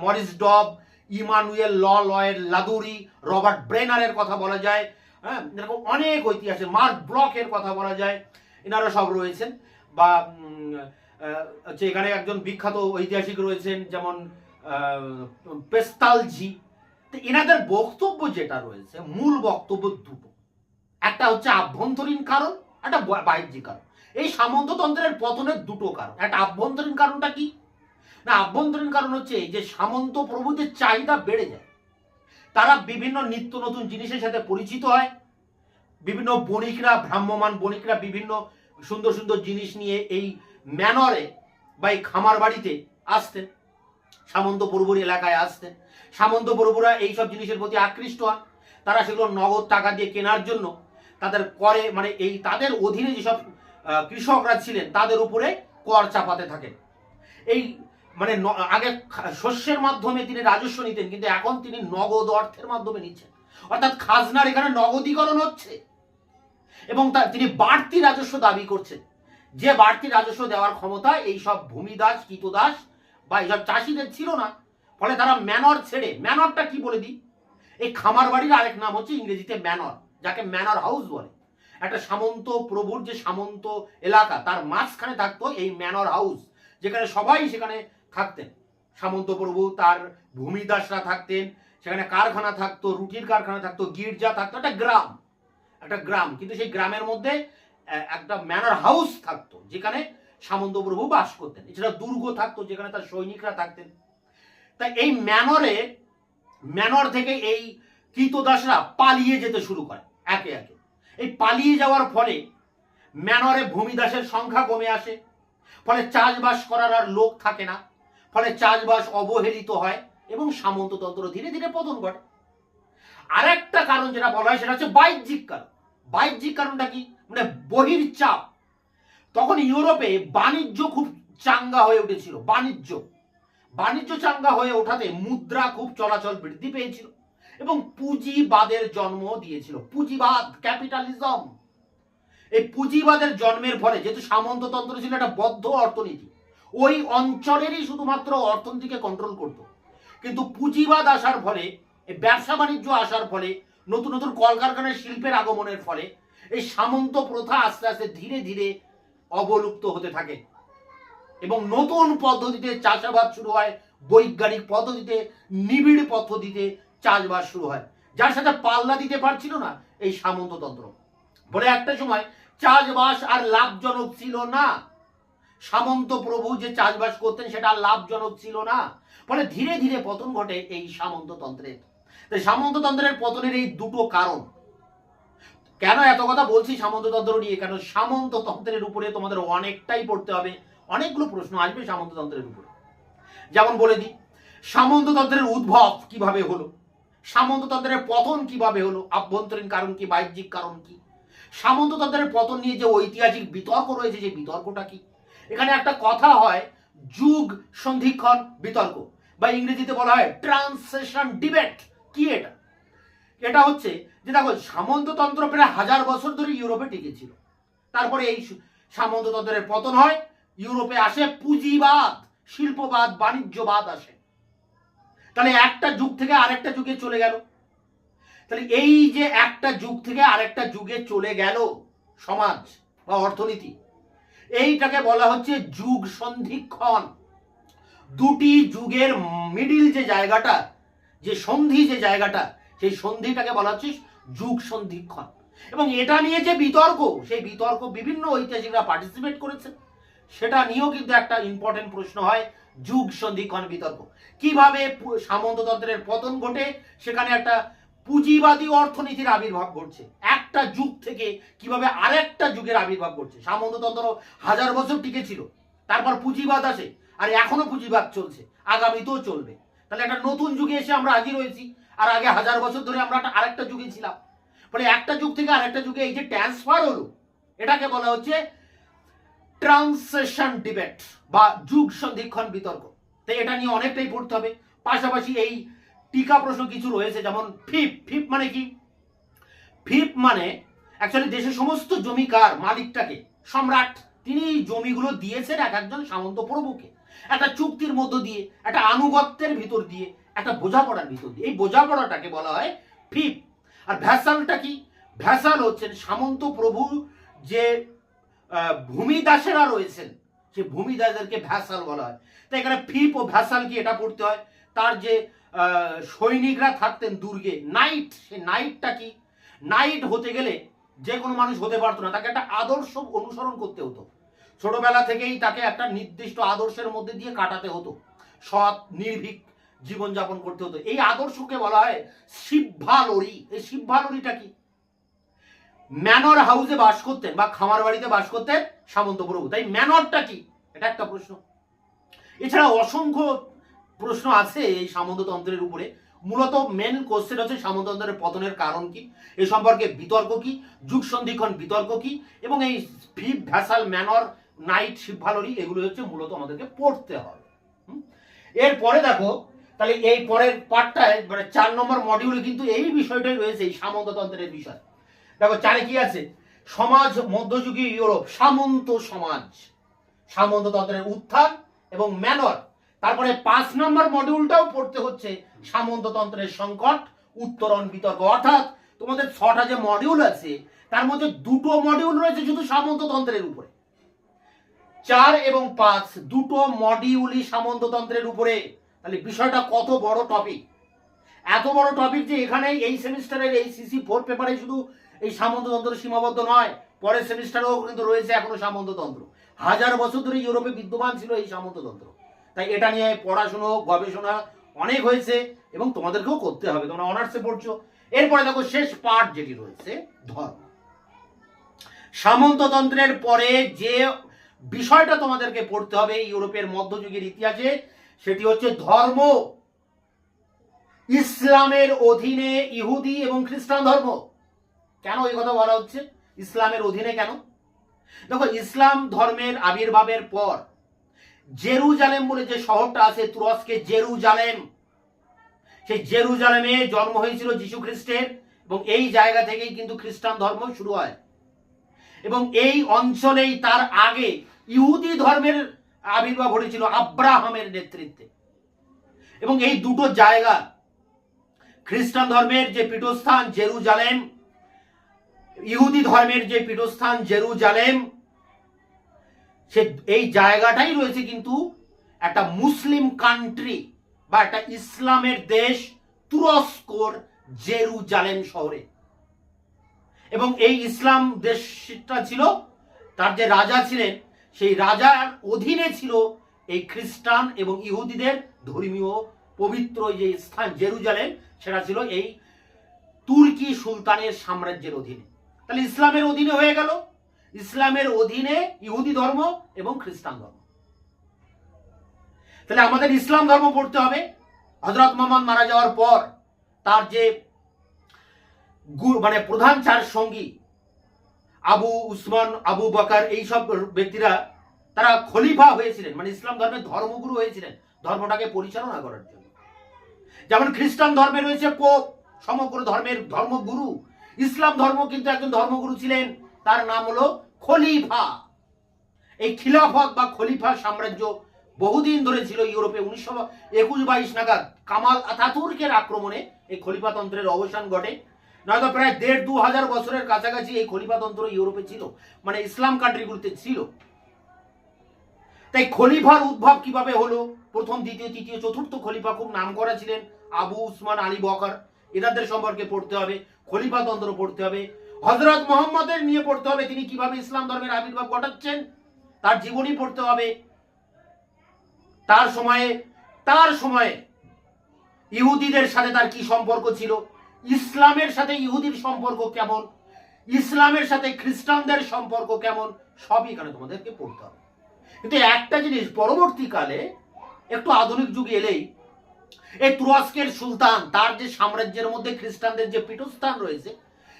Maurice Dobb, Emmanuel Le Roy Ladurie, Robert ব্রেনারের কথা বলা যায়, হ্যাঁ, এরকম অনেক ঐতিহাসিক, মার্ক ব্লকের কথা বলা যায়, এনারা সব রয়েছেন। বা এখানে একজন বিখ্যাত ঐতিহাসিক রয়েছেন যেমন পেস্তালজি। এনাদের বক্তব্য যেটা রয়েছে, মূল বক্তব্য দুটো, একটা হচ্ছে আভ্যন্তরীণ কারণ, একটা বাহ্যিক কারণ। এই সামন্ততন্ত্রের পতনের দুটো কারণ। একটা আভ্যন্তরীণ কারণটা কি না, আভ্যন্তরীণ কারণ হচ্ছে এই যে সামন্ত প্রভুদের চাহিদা বেড়ে যায়, তারা বিভিন্ন নিত্য নতুন জিনিসের সাথে পরিচিত হয়। বিভিন্ন বণিকরা, ভ্রাম্যমান বণিকরা বিভিন্ন সুন্দর সুন্দর জিনিস নিয়ে এই ম্যানরে বা এই খামার বাড়িতে আসতেন, সামন্ত প্রভুর এলাকায় আসতেন। সামন্ত প্রভুরা এইসব জিনিসের প্রতি আকৃষ্ট হন, তারা সেগুলো নগদ টাকা দিয়ে কেনার জন্য তাদের করে, মানে এই তাদের অধীনে যেসব কৃষকরা ছিলেন তাদের উপরে কর চাপাতে থাকেন। এই মানে আগে শস্যের মাধ্যমে তিনি রাজস্ব নিতেন, কিন্তু এখন তিনি নগদ অর্থের মাধ্যমে নিচ্ছেন, অর্থাৎ খাজনার এখানে নগদীকরণ হচ্ছে এবং তিনি বাড়তি রাজস্ব দাবি করছেন। যে বাড়তি রাজস্ব দেওয়ার ক্ষমতা এইসব ভূমিদাস, কৃতদাস বা এইসব চাষিদের ছিল না। ফলে তারা ম্যানর ছেড়ে, ম্যানরটা কি বলে দিই, এই খামার বাড়ির আরেক নাম হচ্ছে ইংরেজিতে ম্যানর, যাকে ম্যানর হাউস বলে। একটা সামন্ত প্রভুর যে সামন্ত এলাকা, তার মাঝখানে থাকতো এই ম্যানর হাউস, যেখানে সবাই সেখানে থাকতেন। সামন্ত প্রভু, তার ভূমিদাসরা থাকতেন, সেখানে কারখানা থাকতো, রুটির কারখানা থাকতো, গির্জা থাকতো, একটা গ্রাম, একটা গ্রাম। কিন্তু সেই গ্রামের মধ্যে একটা ম্যানর হাউস থাকতো যেখানে সামন্ত প্রভু বাস করতেন। এছাড়া দুর্গ থাকতো যেখানে তার সৈনিকরা থাকতেন। তাই এই ম্যানর থেকে এই কৃতদাসরা পালিয়ে যেতে শুরু করে একে একে। এই পালিয়ে যাওয়ার ফলে ম্যানরে ভূমিদাসের সংখ্যা কমে আসে, ফলে চাষবাস করার আর লোক থাকে না, ফলে চাষবাস অবহেলিত হয় এবং সামন্ততন্ত্র ধীরে ধীরে পতন ঘটে। আর একটা কারণ যেটা বলা হয় সেটা হচ্ছে বাহ্যিক কারণ। বাহ্যিক কারণটা কি, মানে বহির্চাপ। তখন ইউরোপে বাণিজ্য খুব চাঙ্গা হয়ে উঠেছিল। বাণিজ্য চাঙ্গা হয়ে ওঠাতে মুদ্রা খুব চলাচল বৃদ্ধি পেয়েছিল এবং পুঁজিবাদের জন্ম দিয়েছিল। পুঁজিবাদ, ক্যাপিটালিজম। এই পুঁজিবাদের জন্মের ফলে, যেহেতু সামন্ততন্ত্র ছিল একটা বদ্ধ অর্থনীতি, ওই অঞ্চলেরই শুধুমাত্র অর্থনীতিকে কন্ট্রোল করত। কিন্তু পুঁজিবাদ আসার ফলে, এই ব্যবসা বাণিজ্য আসার ফলে, নতুন নতুন কলকারখানার শিল্পের আগমনের ফলে এই সামন্ত প্রথা আস্তে আস্তে ধীরে ধীরে অবলুপ্ত হতে থাকে এবং নতুন পদ্ধতিতে চাষাবাদ শুরু হয়। বৈজ্ঞানিক পদ্ধতিতে, নিবিড় পদ্ধতিতে চাষবাস শুরু হয়, যার সাথে পাল্লা দিতে পারছিল না এই সামন্ততন্ত্র। বলে একটা সময় চাষবাস আর লাভজনক ছিল না। সামন্ত প্রভু যে চাষবাস করতেন সেটা আর লাভজনক ছিল না। ফলে ধীরে ধীরে পতন ঘটে এই সামন্ততন্ত্রের। তাই সামন্ততন্ত্রের পতনের এই দুটো কারণ। কেন এত কথা বলছি সামন্ততন্ত্র নিয়ে, কেন সামন্ততন্ত্রের উপরে তোমাদের অনেকটাই পড়তে হবে, অনেকগুলো প্রশ্ন আসবে সামন্ততন্ত্রের উপরে। যেমন বলে দিই, সামন্ততন্ত্রের উদ্ভব কিভাবে হলো, সামন্ততন্ত্রের পতন কিভাবে হলো, আভ্যন্তরীণ কারণ কি, বাহ্যিক কারণ কি, সামন্ততন্ত্রের পতন নিয়ে যে ঐতিহাসিক বিতর্ক রয়েছে যে বিতর্কটা কি। এখানে একটা কথা হয় যুগ সন্ধিক্ষণ বিতর্ক, বা ইংরেজিতে বলা হয় ট্রান্সেশন ডিবেট। কি এটা? এটা হচ্ছে যে দেখো, সামন্ততন্ত্র প্রায় 1000 বছর ধরে ইউরোপে টিকেছিল। তারপরে এই সামন্ততন্ত্রের পতন হয়, ইউরোপে আসে পুঁজিবাদ, শিল্পবাদ, বাণিজ্যবাদ আসে। তাহলে একটা যুগ থেকে আরেকটা যুগে চলে গেল। তাহলে এই যে একটা যুগ থেকে আরেকটা যুগে চলে গেল সমাজ বা অর্থনীতি, এইটাকে বলা হচ্ছে যুগ সন্ধিক্ষণ। দুটি যুগের মিডিল যে জায়গাটা, যে সন্ধি যে জায়গাটা, সেই সন্ধিটাকে বলা হচ্ছে যুগ সন্ধিক্ষণ। এবং এটা নিয়ে যে বিতর্ক, সেই বিতর্ক বিভিন্ন ঐতিহাসিকরা পার্টিসিপেট করেছেন। সেটা নিয়েও কিন্তু একটা ইম্পর্টেন্ট প্রশ্ন হয়, যুগ সন্ধিক্ষণ বিতর্ক। কিভাবে সামন্ততন্ত্রের পতন ঘটে, সেখানে একটা পুঁজিবাদী অর্থনীতির আবির্ভাব ঘটছে। একটা যুগ থেকে কিভাবে আরেকটা যুগের আবির্ভাব ঘটছে। সামন্ততন্ত্র 1000 বছর টিকেছিল, তারপর পুঁজিবাদ আসে, আর এখনো পুঁজিবাদ চলছে, আগামীতেও চলবে। তাহলে একটা নতুন যুগে এসে আমরা হাজির হয়েছি, আর আগে 1000 বছর ধরে আমরা আরেকটা যুগে ছিলাম। ফলে একটা যুগ থেকে আরেকটা যুগে এই যে ট্রান্সফার হলো, এটাকে বলা হচ্ছে ট্রান্সেশন ডিবেট বা যুগ সন্ধিক্ষণ বিতর্ক। তাই এটা নিয়ে অনেকটাই পড়তে হবে। পাশাপাশি এই টিকা প্রশ্ন কিছু রয়েছে, যেমন ফিপ মানে কি? ফিপ মানে অ্যাকচুয়ালি দেশের সমস্ত জমিকার মালিকটাকে, সম্রাট, তিনি জমিগুলো দিয়েছেন এক একজন সামন্ত প্রভুকে একটা চুক্তির মধ্য দিয়ে, একটা আনুগত্যের ভিতর দিয়ে, একটা বোঝাপড়ার ভিতর দিয়ে। এই বোঝাপড়াটাকে বলা হয় ফিপ। আর ভ্যাসালটা কি? ভ্যাসাল হচ্ছেন সামন্ত প্রভু যে ভূমিদাসেরা রয়েছেন, সে ভূমিদাসদেরকে ভ্যাসাল বলা হয়। তাই এখানে ফিপ ও ভ্যাসাল কি এটা পড়তে হয়। তার যে সৈনিকরা থাকতেন দুর্গে, নাইট, সে নাইটটা কি? নাইট হতে গেলে যে কোনো মানুষ হতে পারতো না, তাকে একটা আদর্শ অনুসরণ করতে হতো। ছোটবেলা থেকেই তাকে একটা নির্দিষ্ট আদর্শের মধ্যে দিয়ে কাটাতে হতো, সৎ নির্ভীক জীবনযাপন করতে হতো। এই আদর্শকে বলা হয় শিবভালরি। এই শিবভালরিটা কি? ম্যানর হাউসে বাস করতেন বা খামার বাড়িতে বাস করতেন সামন্ত প্রভু। তাই ম্যানরটা কি? এটা একটা প্রশ্ন। এছাড়া অসংখ্য প্রশ্ন আছে এই সামন্ততন্ত্রের উপরে। মূলত মেন কোশ্চেন হচ্ছে সামন্ততন্ত্রের পতনের কারণ কি, এই সম্পর্কে বিতর্ক কি, যুগ সন্ধিক্ষণ বিতর্ক কি, এবং এই ফিপ, ভ্যাসাল, ম্যানর, নাইট, শিবভালরি, এগুলো হচ্ছে মূলত আমাদেরকে পড়তে হবে। এরপরে দেখো, তাহলে এই পরের পার্টটায় মানে 4 নম্বর মডিউলে কিন্তু এই বিষয়টাই রয়েছে, এই সামন্ততন্ত্রের বিষয়। দেখো 4-এ কি আছে? সমাজ, মধ্যযুগীয় ইউরোপ, সামন্ত সমাজ, সামন্ততন্ত্রের উত্থান এবং ম্যানর। তারপরে 5 নম্বর মডিউলটাও পড়তে হচ্ছে সামন্ততন্ত্রের সংকট, উত্তরণ, বিতর্ক। অর্থাৎ তোমাদের 6টা যে মডিউল আছে তার মধ্যে 2টো মডিউল রয়েছে শুধু সামন্ততন্ত্রের উপরে। 4 এবং 5 দুটো মডিউলই সামন্ততন্ত্রের উপরে। তাহলে বিষয়টা কত বড় টপিক! এত বড় টপিক যে এখানে এই সেমিস্টারের এই সিসি 4 পেপারে শুধু এই সামন্ততন্ত্র সীমাবদ্ধ নয়, পরের সেমিস্টারেও কিন্তু রয়েছে এখনো সামন্ততন্ত্র। 1000 বছর ধরে ইউরোপে বিদ্যমান ছিল এই সামন্ততন্ত্র। তাই এটা নিয়ে পড়াশোনা, গবেষণা অনেক হয়েছে এবং তোমাদেরকেও করতে হবে, তোমরা অনার্সে পড়ছো। এরপরে দেখো শেষ পার্ট যেটি রয়েছে, ধর্ম। সামন্ততন্ত্রের পরে যে বিষয়টা তোমাদেরকে পড়তে হবে ইউরোপের মধ্যযুগের ইতিহাসে, সেটি হচ্ছে ধর্ম। ইসলামের অধীনে ইহুদি এবং খ্রিস্টান ধর্ম। কেন এই কথা বলা হচ্ছে ইসলামের অধীনে কেন? দেখো, ইসলাম ধর্মের আবির্ভাবের পর জেরুজালেম বলে যে শহরটা আছে তুরস্কে, জেরুজালেম, সেই জেরুজালেমে জন্ম হয়েছিল যীশু খ্রিস্টের, এবং এই জায়গা থেকেই কিন্তু খ্রিস্টান ধর্ম শুরু হয়। এবং এই অঞ্চলেই তার আগে ইহুদি ধর্মের আবির্ভাব ঘটেছিল আব্রাহামের নেতৃত্বে। এবং এই দুটো জায়গা, খ্রিস্টান ধর্মের যে পীঠস্থান জেরুজালেম, ইহুদি ধর্মের যে পীঠস্থান জেরুজালেম, সে এই জায়গাটাই রয়েছে কিন্তু একটা মুসলিম কান্ট্রি বা একটা ইসলামের দেশ তুরস্কর জেরুজালেম শহরে। এবং এই ইসলাম দেশটা ছিল, তার যে রাজা ছিলেন সেই রাজার অধীনে ছিল এই খ্রিস্টান এবং ইহুদিদের ধর্মীয় পবিত্র যে স্থান জেরুজালেম, সেটা ছিল এই তুর্কি সুলতানের সাম্রাজ্যের অধীনে। তাহলে ইসলামের অধীনে হয়ে গেল, ইসলামের অধীনে ইহুদি ধর্ম এবং খ্রিস্টান ধর্ম। তাহলে আমাদের ইসলাম ধর্ম পড়তে হবে। হযরত মুহাম্মদ মারা যাওয়ার পর তার যে মানে প্রধান 4 সঙ্গী, আবু উসমান, আবু বকর, এই সব ব্যক্তিরা তারা খলিফা হয়েছিলেন, মানে ইসলাম ধর্মের ধর্মগুরু হয়েছিলেন ধর্মটাকে পরিচালনা করার জন্য। যেমন খ্রিস্টান ধর্মে রয়েছে পোপ, সমগ্র ধর্মের ধর্মগুরু। ইসলাম ধর্ম কিন্তু একজন ধর্মগুরু ছিলেন, তার নাম হলো খলিফা। এই খিলাফত বা খলিফা সাম্রাজ্য বহুদিন ধরে ছিল ইউরোপে। 1921-22 নাগাদ কামাল আতাতুর্কের আক্রমণে এই খলিফাতন্ত্রের অবসান ঘটে। নয়তো প্রায় 1,500-2,000 বছরের কাছাকাছি এই খলিফাতন্ত্র ইউরোপে ছিল, মানে ইসলাম কান্ট্রিগুলোতে ছিল। তাই খলিফার উদ্ভব কিভাবে হলো, প্রথম, দ্বিতীয়, তৃতীয়, চতুর্থ খলিফা খুব নাম করা ছিলেন, আবু উসমান, আলী বকর, এনাদের সম্পর্কে পড়তে হবে, খলিফাতন্ত্র পড়তে হবে। হযরত মুহাম্মদের নিয়ে পড়তে হবে, তিনি কিভাবে ইসলাম ধর্মের আবির্ভাব ঘটাচ্ছেন, তার জীবনী পড়তে হবে। তার সময়ে ইহুদিদের সাথে তার কি সম্পর্ক ছিল, ইসলামের সাথে ইহুদির সম্পর্ক কেমন, ইসলামের সাথে খ্রিস্টানদের সম্পর্ক কেমন, সবই এখানে তোমাদেরকে পড়তে হবে। কিন্তু একটা জিনিস, পরবর্তীকালে একটু আধুনিক যুগে এলেই এই তুরস্কের সুলতান, তার যে সাম্রাজ্যের মধ্যে খ্রিস্টানদের যে পীঠস্থান রয়েছে,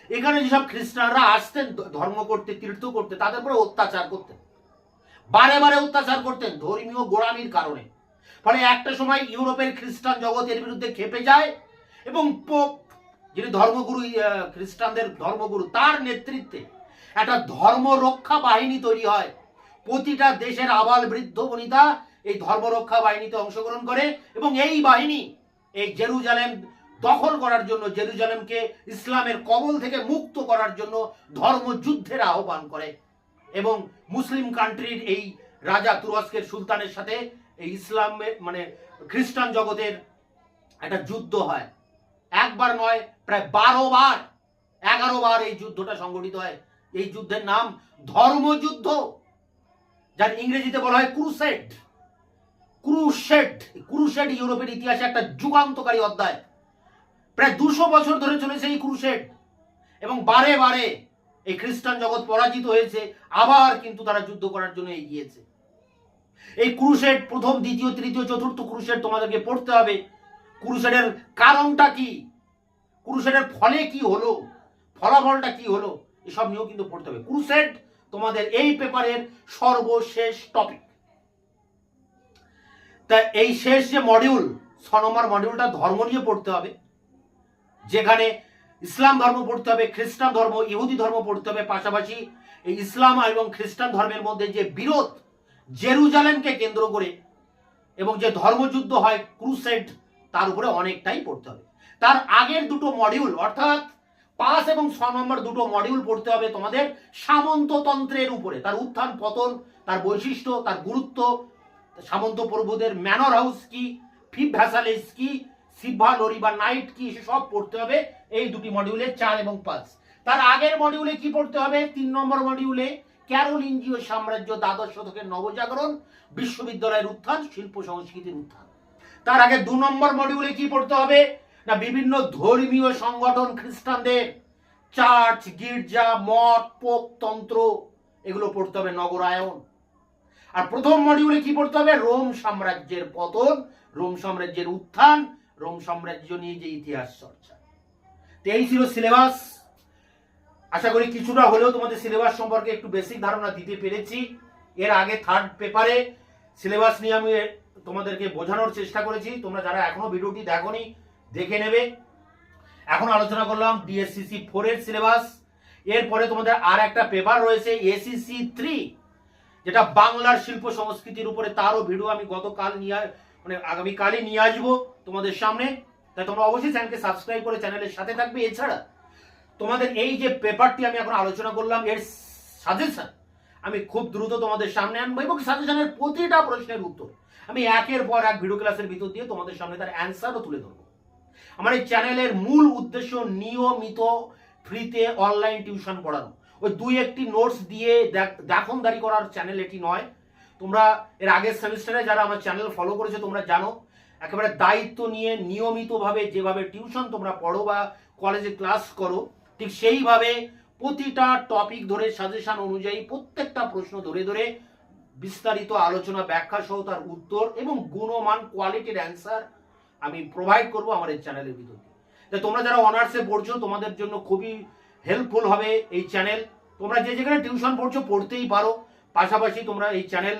এখানে যেসব খ্রিস্টানরা আসতেন ধর্ম করতে, তীর্থ করতে, তাদের উপরে অত্যাচার করতেন, বারে বারে অত্যাচার করতেন ধর্মীয় গোড়ামির কারণে। ফলে একটা সময় ইউরোপের খ্রিস্টান জগতের বিরুদ্ধে খেপে যায় এবং পোপ, যিনি ধর্মগুরু, খ্রিস্টানদের ধর্মগুরু, তার নেতৃত্বে একটা ধর্ম রক্ষা বাহিনী তৈরি হয়। প্রতিটা দেশের আবাল বৃদ্ধ বনিতা এই ধর্ম রক্ষা বাহিনীতে অংশগ্রহণ করে এবং এই বাহিনী এই জেরুজালেম দখল করার জন্য, জেরুজালেমকে ইসলামের কবল থেকে মুক্ত করার জন্য ধর্মযুদ্ধের আহ্বান করে। এবং মুসলিম কান্ট্রির এই রাজা তুরস্কের সুলতানের সাথে এই ইসলামে মানে খ্রিস্টান জগতের একটা যুদ্ধ হয়। একবার নয়, প্রায় 12 বার, 11 বার এই যুদ্ধটা সংগঠিত হয়। এই যুদ্ধের নাম ধর্মযুদ্ধ, যার ইংরেজিতে বলা হয় ক্রুসেড। ক্রুসেড, ক্রুসেড ইউরোপের ইতিহাসে একটা যুগান্তকারী অধ্যায়। প্রায় 200 বছর ধরে চলেছে এই ক্রুসেড এবং বারে বারে এই খ্রিস্টান জগৎ পরাজিত হয়েছে, আবার কিন্তু তারা যুদ্ধ করার জন্য এগিয়েছে। এই ক্রুসেড, প্রথম, দ্বিতীয়, তৃতীয়, চতুর্থ ক্রুসেড তোমাদেরকে পড়তে হবে। ক্রুসেডের কারণটা কি, ক্রুসেডের ফলে কি হলো, ফলাফলটা কি হলো, এসব নিয়েও কিন্তু পড়তে হবে। ক্রুসেড তোমাদের এই পেপারের সর্বশেষ টপিক। তা এই শেষ যে মডিউল, 6 নম্বর মডিউলটা ধর্ম নিয়ে পড়তে হবে, যেখানে ইসলাম ধর্ম পড়তে হবে, খ্রিস্টান ধর্ম, ইহুদি ধর্ম পড়তে হবে। পাশাপাশি এই ইসলাম এবং খ্রিস্টান ধর্মের মধ্যে যে বিরোধ জেরুজালেমকে কেন্দ্র করে এবং যে ধর্মযুদ্ধ হয় ক্রুসেড, তার উপরে অনেকটাই পড়তে হবে। তার আগের দুটো মডিউল অর্থাৎ 5 এবং 6 নম্বর দুটো মডিউল পড়তে হবে তোমাদের সামন্ততন্ত্রের উপরে, তার উত্থান পতন, তার বৈশিষ্ট্য, তার গুরুত্ব, সামন্ত প্রভুদের ম্যানর হাউস কি, ফিফ ভ্যাসালেস কি, সিভালোরি বা নাইট কি, সব পড়তে হবে এই দুটি মডিউলে, 4 এবং 5। তার আগের মডিউলে কি পড়তে হবে? 3 নম্বর মডিউলে ক্যারোলিঞ্জীয় সাম্রাজ্য, দ্বাদশ শতকের নবজাগরণ, বিশ্ববিদ্যালয়ের উত্থান, শিল্প সংস্কৃতির উত্থান। তার আগে 2 নম্বর মডিউলে কি পড়তে হবে না বিভিন্ন ধর্মীয় সংগঠন খ্রিস্টানদের, চার্চ, গির্জা, মঠ, পোপ, তন্ত্র, এগুলো পড়তে হবে, নগরায়ন। আর প্রথম মডিউলে কি পড়তে হবে? রোম সাম্রাজ্যের পতন, রোম সাম্রাজ্যের উত্থান, রোম সাম্রাজ্য নিয়ে যে ইতিহাস চর্চা। তো এই ছিল সিলেবাস। আশা করি কিছুটা হলেও তোমাদের সিলেবাস সম্পর্কে একটু বেসিক ধারণা দিতে পেরেছি। এর আগে 3rd পেপারে সিলেবাস নিয়ে আমি তোমাদেরকে বোঝানোর চেষ্টা করেছি। তোমরা যারা এখনো ভিডিওটি দেখোনি দেখে নেবে। এখন আলোচনা করলাম ডিএসসিসি 4 এর সিলেবাস। এরপরে তোমাদের আর একটা পেপার রয়েছে এসিসি 3, যেটা বাংলার শিল্প সংস্কৃতির উপরে, তারও ভিডিও আমি গতকাল আগামীকালই নিয়ে আসবো তোমাদের সামনে। তাই তোমরা অবশ্যই চ্যানেলকে সাবস্ক্রাইব করে চ্যানেলের সাথে থাকবে। এছাড়া তোমাদের এই যে পেপারটি আমি এখন আলোচনা করলাম, এর সাজেশন আমি খুব দ্রুত তোমাদের সামনে আনবো এবং সাজেশনের প্রতিটা প্রশ্নের উত্তর আমি একের পর এক ভিডিও ক্লাসের ভিতর দিয়ে তোমাদের সামনে তার অ্যান্সারও তুলে ধরবো। আমার এই চ্যানেলের মূল উদ্দেশ্য নিয়মিত ফ্রিতে অনলাইন টিউশন পড়ানো। ওই 2-1টি নোটস দিয়ে দেখনদারি করার চ্যানেল এটি নয়। তোমরা এর আগের সেমিস্টারে যারা আমার চ্যানেল ফলো করেছো তোমরা জানো, একেবারে দায়িত্ব নিয়ে নিয়মিতভাবে যেভাবে টিউশন তোমরা পড়ো বা কলেজে ক্লাস করো, ঠিক সেইভাবে প্রতিটা টপিক ধরে সাজেশন অনুযায়ী প্রত্যেকটা প্রশ্ন ধরে ধরে বিস্তারিত আলোচনা, ব্যাখ্যা সহ তার উত্তর এবং গুণমান কোয়ালিটির অ্যান্সার আমি প্রোভাইড করবো আমার এই চ্যানেলের ভিতর। তাই তোমরা যারা অনার্সে পড়ছো তোমাদের জন্য খুবই হেল্পফুল হবে এই চ্যানেল। তোমরা যে যেখানে টিউশন পড়ছো পড়তেই পারো, পাশাপাশি তোমরা এই চ্যানেল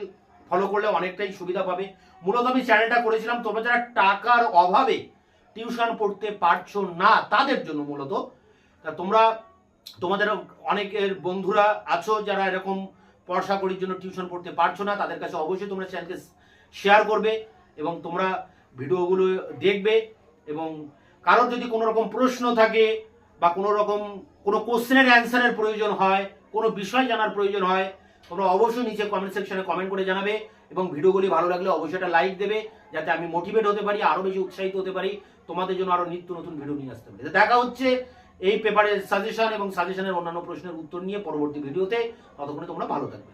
ফলো করলে অনেকটাই সুবিধা পাবে। মূলত আমি চ্যানেলটা করেছিলাম তোমরা যারা টাকার অভাবে টিউশন পড়তে পারছো না তাদের জন্য মূলত। তা তোমাদের অনেকের বন্ধুরা আছো যারা এরকম পড়াশোনা করার জন্য টিউশন পড়তে পারছো না, তাদের কাছে অবশ্যই তোমরা চ্যানেলকে শেয়ার করবে এবং তোমরা ভিডিওগুলো দেখবে। এবং কারোর যদি কোনো রকম প্রশ্ন থাকে বা কোনো কোশ্চেনের অ্যান্সারের প্রয়োজন হয়, কোনো বিষয় জানার প্রয়োজন হয়, তোমরা অবশ্যই নিচে কমেন্ট সেকশনে কমেন্ট করে জানাবে এবং ভিডিওগুলি ভালো লাগলে অবশ্যই একটা লাইক দেবে, যাতে আমি মোটিভেট হতে পারি, আরো বেশি উৎসাহিত হতে পারি, তোমাদের জন্য আরো নিত্য নতুন ভিডিও নিয়ে আসতে পারি। দেখা হচ্ছে এই পেপারের সাজেশন এবং সাজেশনের অন্যান্য প্রশ্নের উত্তর নিয়ে পরবর্তী ভিডিওতে। ততক্ষণে তোমরা ভালো থাকবে।